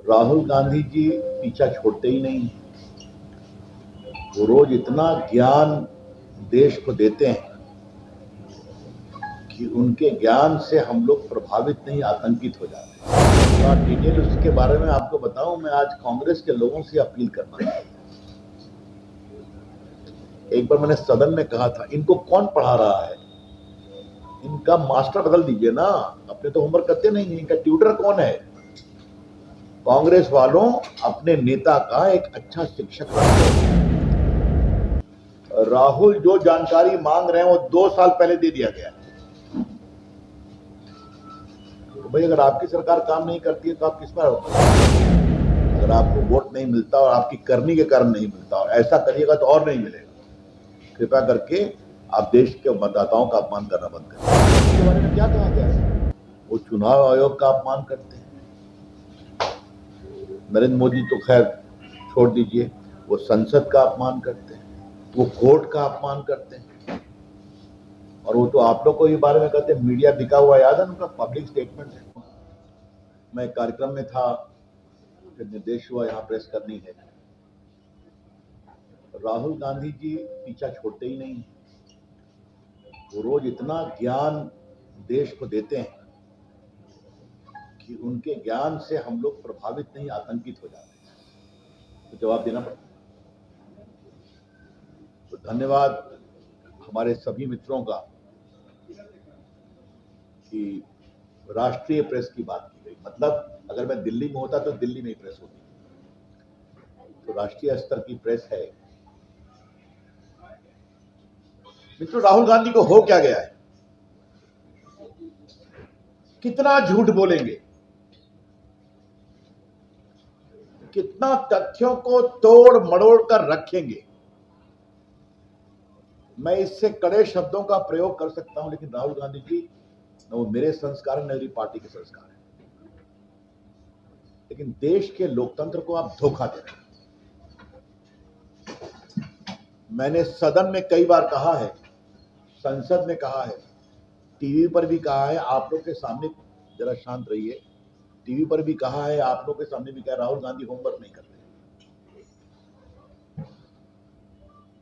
राहुल गांधी जी पीछा छोड़ते ही नहीं हैं। वो रोज इतना ज्ञान देश को देते हैं कि उनके ज्ञान से हम लोग प्रभावित नहीं, आतंकित हो जाते हैं। तो डिटेल उसके बारे में आपको बताऊं, मैं आज कांग्रेस के लोगों से अपील करना चाहता हूं। एक बार मैंने सदन में कहा था, इनको कौन पढ़ा रहा है? इनका मास्टर बदल दीजिए ना। अपने तो होमवर्क करते नहीं है, इनका ट्यूटर कौन है? कांग्रेस वालों, अपने नेता का एक अच्छा शिक्षक रखो। राहुल जो जानकारी मांग रहे हैं वो 2 साल पहले दे दिया गया। तो भाई, अगर आपकी सरकार काम नहीं करती है तो आप किस पर होते? अगर आपको वोट नहीं मिलता और आपकी करनी के कारण नहीं मिलता, और ऐसा करिएगा तो और नहीं मिलेगा। कृपया करके आप देश के मतदाताओं का अपमान करना बंद करें। इसके बारे में क्या कहा गया है? वो चुनाव आयोग का अपमान करते हैं। नरेंद्र मोदी तो खैर छोड़ दीजिए, वो संसद का अपमान करते हैं, वो कोर्ट का अपमान करते हैं, और वो तो आप लोग को ये बारे में कहते हैं मीडिया बिका हुआ। याद है उनका पब्लिक स्टेटमेंट है। मैं कार्यक्रम में था, फिर निर्देश हुआ यहाँ प्रेस करनी है। राहुल गांधी जी पीछा छोड़ते ही नहीं हैं। वो रोज इतना ज्ञान देश को देते हैं कि उनके ज्ञान से हम लोग प्रभावित नहीं, आतंकित हो जाते हैं। तो जवाब देना पड़ता है। तो धन्यवाद हमारे सभी मित्रों का कि राष्ट्रीय प्रेस की बात की गई। मतलब अगर मैं दिल्ली में होता तो दिल्ली में ही प्रेस होती, तो राष्ट्रीय स्तर की प्रेस है। मित्रों, राहुल गांधी को हो क्या गया है? कितना झूठ बोलेंगे, कितना तथ्यों को तोड़ मड़ोड़ कर रखेंगे। मैं इससे कड़े शब्दों का प्रयोग कर सकता हूं, लेकिन राहुल गांधी जी, न वो मेरे संस्कार है, न मेरी पार्टी के संस्कार है। लेकिन देश के लोकतंत्र को आप धोखा दे रहे हैं। मैंने सदन में कई बार कहा है, संसद में कहा है, टीवी पर भी कहा है, आप लोग के सामने, जरा शांत रहिए, टीवी पर भी कहा है, आप लोग के सामने भी कहा, राहुल गांधी होमवर्क नहीं करते।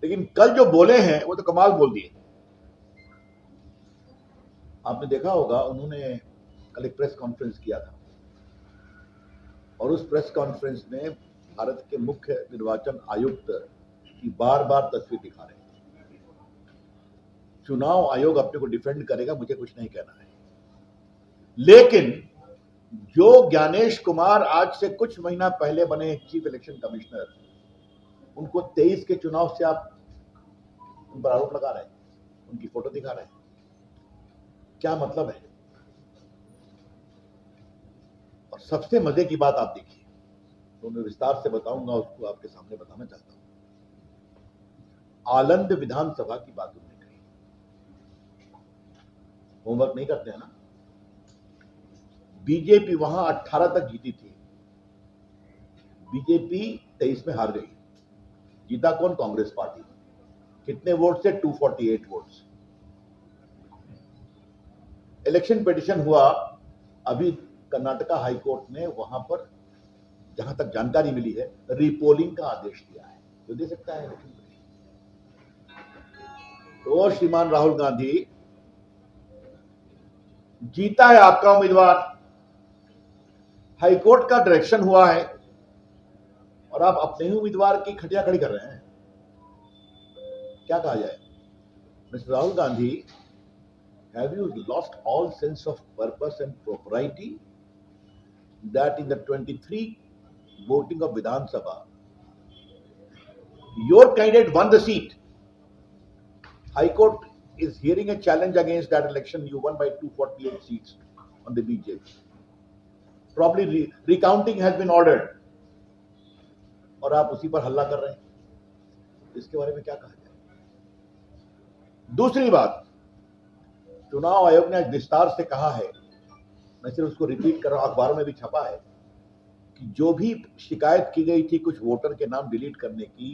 लेकिन कल जो बोले हैं वो तो कमाल बोल दिए। आपने देखा होगा, उन्होंने कल एक प्रेस कॉन्फ्रेंस किया था, और उस प्रेस कॉन्फ्रेंस में भारत के मुख्य निर्वाचन आयुक्त की बार बार तस्वीर दिखा रहे हैं। चुनाव आयोग अपने को डिफेंड करेगा, मुझे कुछ नहीं कहना है, लेकिन जो ज्ञानेश कुमार आज से कुछ महीना पहले बने चीफ इलेक्शन कमिश्नर, उनको 23 के चुनाव से आप उन पर आरोप लगा रहे हैं, उनकी फोटो दिखा रहे हैं। क्या मतलब है? और सबसे मजे की बात आप देखिए, तो मैं विस्तार से बताऊंगा, उसको आपके सामने बताना चाहता हूं। आलंद विधानसभा की बात उन्होंने कही। होमवर्क नहीं करते हैं ना। बीजेपी वहां 18 तक जीती थी, बीजेपी 23 में हार गई। जीता कौन? कांग्रेस पार्टी। कितने वोट से? 248 वोट्स। इलेक्शन पिटीशन हुआ, अभी कर्नाटका हाईकोर्ट ने वहां पर, जहां तक जानकारी मिली है, रीपोलिंग का आदेश दिया है, जो दे सकता है इलेक्शन पिटीशन। तो श्रीमान राहुल गांधी, जीता है आपका उम्मीदवार, हाईकोर्ट का डायरेक्शन हुआ है, और आप अपने ही उम्मीदवार की खटिया खड़ी कर रहे हैं। क्या कहा जाए? Mister Rahul Gandhi, have you lost all sense of purpose and propriety that in the 23 voting of Vidhan Sabha, your candidate won the seat? High Court is hearing a challenge against that election. You won by 248 seats on the BJP. Probably recounting has been ordered, और आप उसी पर हल्ला कर रहे हैं। इसके बारे में क्या कहा जाए? दूसरी बात, चुनाव आयोग ने आज विस्तार से कहा है, मैं सिर्फ उसको रिपीट कर रहा हूं, अखबारों में भी छपा है, कि जो भी शिकायत की गई थी कुछ वोटर के नाम डिलीट करने की,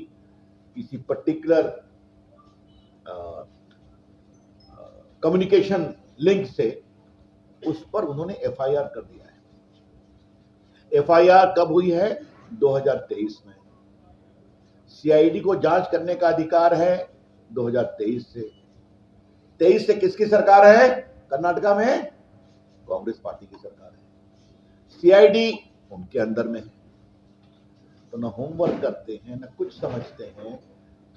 किसी पर्टिकुलर कम्युनिकेशन लिंक से, उस पर उन्होंने एफआईआर कर दिया है। एफआईआर कब हुई है? 2023 में। सीआईडी को जांच करने का अधिकार है 2023 से। 23 से किसकी सरकार है? कर्नाटका में कांग्रेस पार्टी की सरकार है। सीआईडी उनके अंदर में है। तो न होमवर्क करते हैं, न कुछ समझते हैं,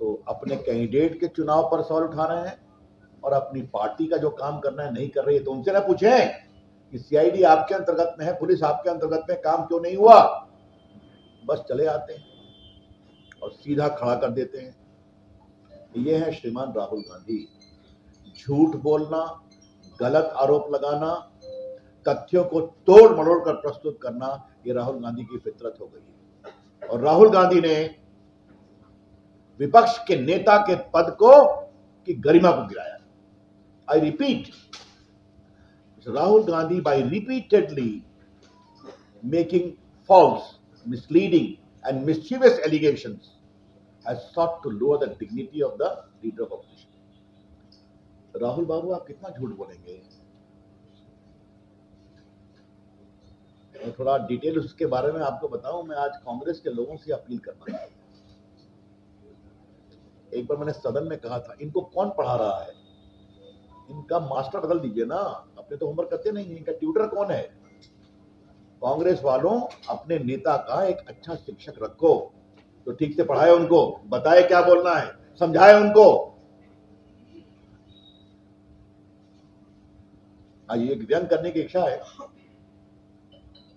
तो अपने कैंडिडेट के चुनाव पर सवाल उठा रहे हैं और अपनी पार्टी का जो काम करना है नहीं कर रही है। तो उनसे ना पूछें कि सीआईडी आपके अंतर्गत में है, पुलिस आपके अंतर्गत में, काम क्यों नहीं हुआ? बस चले आते हैं और सीधा खड़ा कर देते हैं। ये है श्रीमान राहुल गांधी। झूठ बोलना, गलत आरोप लगाना, तथ्यों को तोड़ मरोड़ कर प्रस्तुत करना, ये राहुल गांधी की फितरत हो गई है। और राहुल गांधी ने विपक्ष के नेता के पद को की गरिमा को गिराया। I repeat, Rahul Gandhi by repeatedly making false, misleading and mischievous allegations has sought to lower the dignity of the leader of opposition. Rahul बाबू, आप कितना झूठ बोलेंगे? मैं थोड़ा डिटेल उसके बारे में आपको बताऊं। मैं आज कांग्रेस के लोगों से अपील करना चाहता हूं। एक बार मैंने सदन में कहा था, इनको कौन पढ़ा रहा है? इनका मास्टर बदल दीजिए ना। अपने तो होमवर्क करते नहीं, इनका ट्यूटर कौन है? कांग्रेस वालों, अपने नेता का एक अच्छा शिक्षक रखो तो ठीक से पढ़ाए, उनको बताए क्या बोलना है, समझाए उनको। आज ये व्यंग करने की इच्छा है,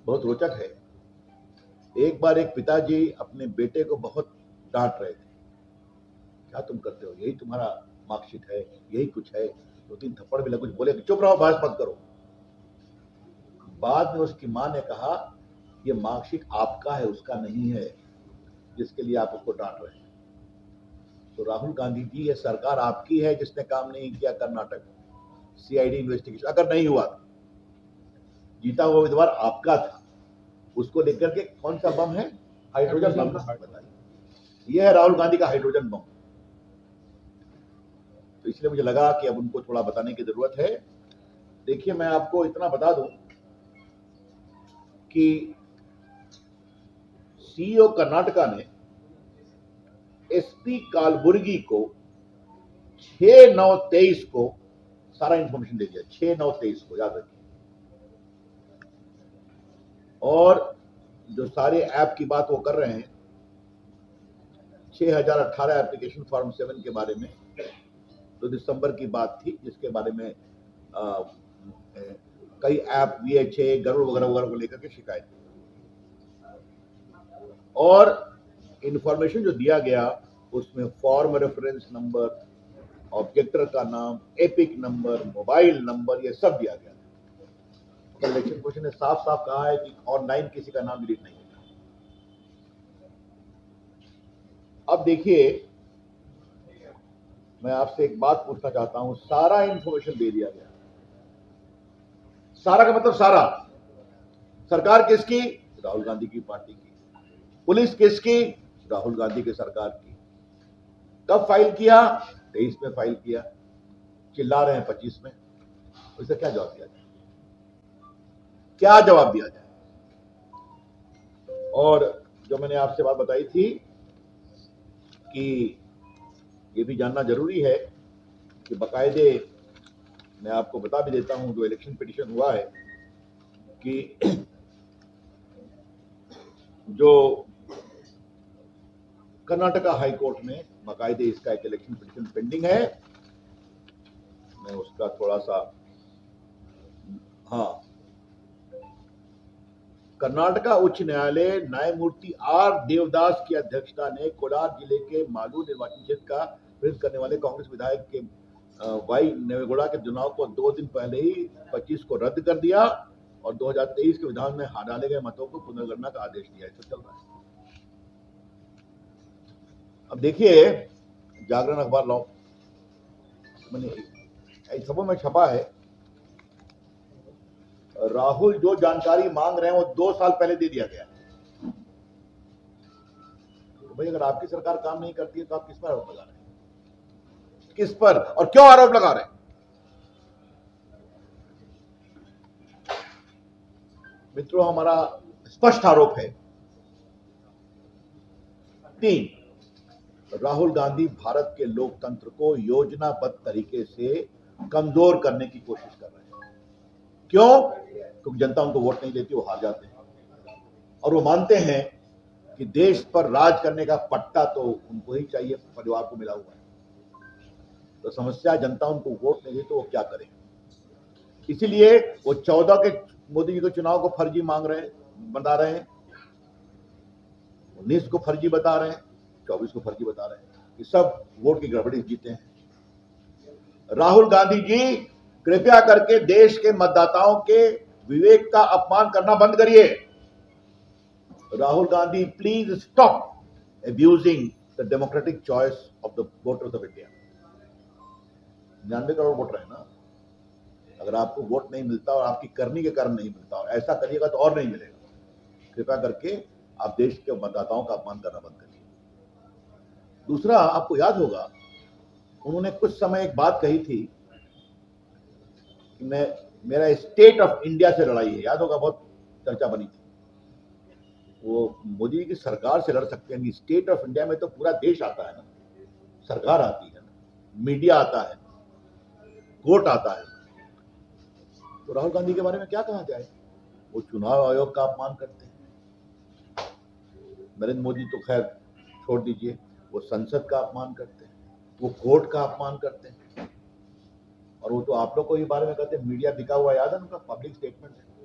बहुत रोचक है। एक बार एक पिताजी अपने बेटे को बहुत डांट रहे थे। क्या तुम करते हो? यही तुम्हारा मार्कशीट है, यही कुछ है। 2-3 थप्पड़ भी लगे, कुछ बोले, चुप रहो, बहस मत करो। बाद में उसकी मां ने कहा, ये मार्कशीट आपका है, उसका नहीं है, जिसके लिए आप उसको डांट रहे हैं। तो राहुल गांधी जी, ये सरकार आपकी है जिसने काम नहीं किया कर्नाटक में। सीआईडी इन्वेस्टिगेशन अगर नहीं हुआ, जीता हुआ उम्मीदवार आपका था, उसको लेकर के कौन सा बम है? Hydrogen bomb. बताइए, यह है राहुल गांधी का हाइड्रोजन बम। तो इसलिए मुझे लगा कि अब उनको थोड़ा बताने की जरूरत है। देखिए, मैं आपको इतना बता दूं कि सीईओ कर्नाटका ने एसपी कालबुर्गी को 6/9/23 को सारा इंफॉर्मेशन दे दिया। 6/9/23 को याद रखिए। और जो सारे ऐप की बात वो कर रहे हैं, 6018 एप्लीकेशन फॉर्म 7 के बारे में, तो दिसंबर की बात थी, जिसके बारे में कई ऐप VHA, गरुड़ वगैरह वगैरह को लेकर के शिकायत की। और इंफॉर्मेशन जो दिया गया उसमें फॉर्म रेफरेंस नंबर, ऑब्जेक्टर का नाम, एपिक नंबर, मोबाइल नंबर, ये सब दिया गया। इलेक्शन कमीशन ने साफ साफ कहा है कि ऑनलाइन किसी का नाम डिलीट नहीं होगा। अब देखिए, मैं आपसे एक बात पूछना चाहता हूं। सारा इंफॉर्मेशन दे दिया गया। सारा का मतलब सारा। सरकार किसकी? राहुल गांधी की पार्टी की। पुलिस किसकी? राहुल गांधी की सरकार की। कब फाइल किया? 23 में फाइल किया। चिल्ला रहे हैं 25 में। इससे क्या जवाब दिया जाए? क्या जवाब दिया जाए? और जो मैंने आपसे बात बताई थी कि ये भी जानना जरूरी है कि बाकायदे, मैं आपको बता भी देता हूं, जो इलेक्शन पिटीशन हुआ है कि जो कर्नाटका हाई कोर्ट में बाकायदे इसका एक इलेक्शन पिटीशन पेंडिंग है। मैं उसका थोड़ा सा, हाँ, कर्नाटका उच्च न्यायालय न्यायमूर्ति आर देवदास की अध्यक्षता ने कोलार जिले के मालूर निर्वाचन क्षेत्र का प्रतिनिधित्व करने वाले कांग्रेस विधायक के वाई नेवेगौड़ा के चुनाव को 2 दिन पहले ही 25 को रद्द कर दिया और 2023 के विधान में डाले गए मतों को पुनर्गणना का आदेश दिया। ऐसा चल रहा है। अब देखिए, जागरण अखबार लाओ, मैंने सबों में छपा है, राहुल जो जानकारी मांग रहे हैं वो 2 साल पहले दे दिया गया। तो भाई, अगर आपकी सरकार काम नहीं करती है तो आप किस पर आरोप लगा रहे हैं? किस पर और क्यों आरोप लगा रहे हैं? मित्रों, हमारा स्पष्ट आरोप है। 3, राहुल गांधी भारत के लोकतंत्र को योजनाबद्ध तरीके से कमजोर करने की कोशिश कर रहे हैं। क्यों? क्योंकि जनता उनको वोट नहीं देती, वो हार जाते हैं और वो मानते हैं कि देश पर राज करने का पट्टा तो उनको ही चाहिए, परिवार को मिला हुआ है। तो समस्या, जनता उनको वोट नहीं देती तो वो क्या करें। इसीलिए वो 14 के मोदी जी के चुनाव को फर्जी मांग रहे हैं, बता रहे हैं, 19 को फर्जी बता रहे हैं, 24 को फर्जी बता रहे हैं कि सब वोट की गड़बड़ी जीते हैं। राहुल गांधी जी, कृपया करके देश के मतदाताओं के विवेक का अपमान करना बंद करिए। Rahul Gandhi, please stop abusing the democratic choice of the voters of India. 99 crore voter है ना। अगर आपको वोट नहीं मिलता और आपकी करनी के कारण नहीं मिलता, और ऐसा करिएगा तो और नहीं मिलेगा। कृपया करके आप देश के मतदाताओं का अपमान करना बंद करिए। दूसरा, आपको याद होगा उन्होंने कुछ समय एक बात कही थी कि मेरा स्टेट ऑफ इंडिया से लड़ाई है। याद होगा, बहुत चर्चा बनी थी। वो मोदी की सरकार से लड़ सकते हैं, स्टेट ऑफ इंडिया में तो पूरा देश आता है ना, सरकार आती है ना, मीडिया आता है, कोर्ट आता है। तो राहुल गांधी के बारे में क्या कहा जाए। वो चुनाव आयोग का अपमान करते हैं। नरेंद्र मोदी तो खैर छोड़ दीजिए, वो संसद का अपमान करते हैं, वो कोर्ट का अपमान करते हैं। और वो तो आप लोग को ही बारे में कहते हैं, मीडिया दिखा हुआ याद है उनका पब्लिक स्टेटमेंट है।